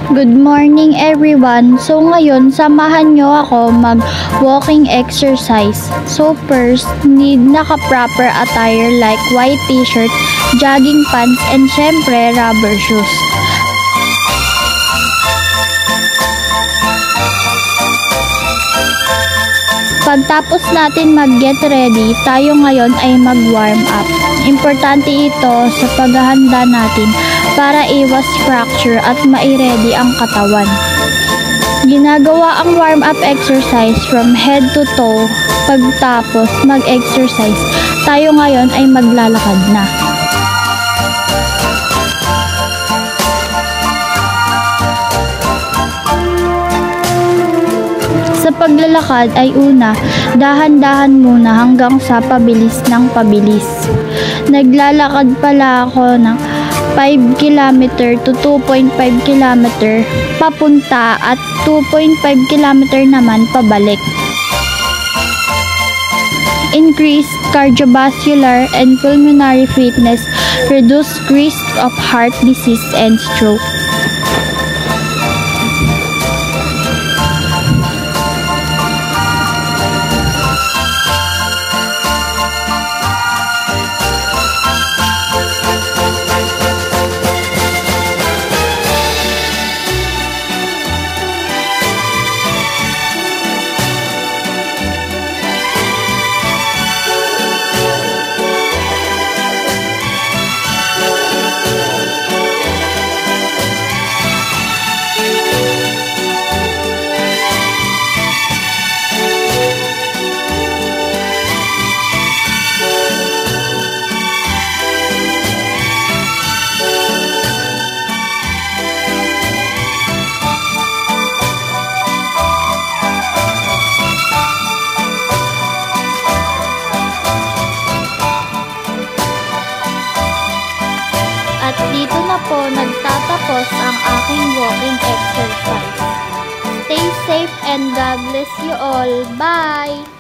Good morning everyone! So ngayon, samahan nyo ako mag-walking exercise. So first, need naka-proper attire like white t-shirt, jogging pants, and syempre rubber shoes. Pagtapos natin mag-get ready, tayo ngayon ay mag-warm up. Importante ito sa paghahanda natin para iwas fracture at mai-ready ang katawan. Ginagawa ang warm-up exercise from head to toe. Pagtapos mag-exercise, tayo ngayon ay maglalakad na. Sa paglalakad ay una, dahan-dahan muna hanggang sa pabilis ng pabilis. Naglalakad pala ako ng 5 km to 2.5 km papunta at 2.5 km naman pabalik. Increase cardiovascular and pulmonary fitness, reduce risk of heart disease and stroke. At dito na po nagtatapos ang aking walking exercise. Stay safe and God bless you all. Bye!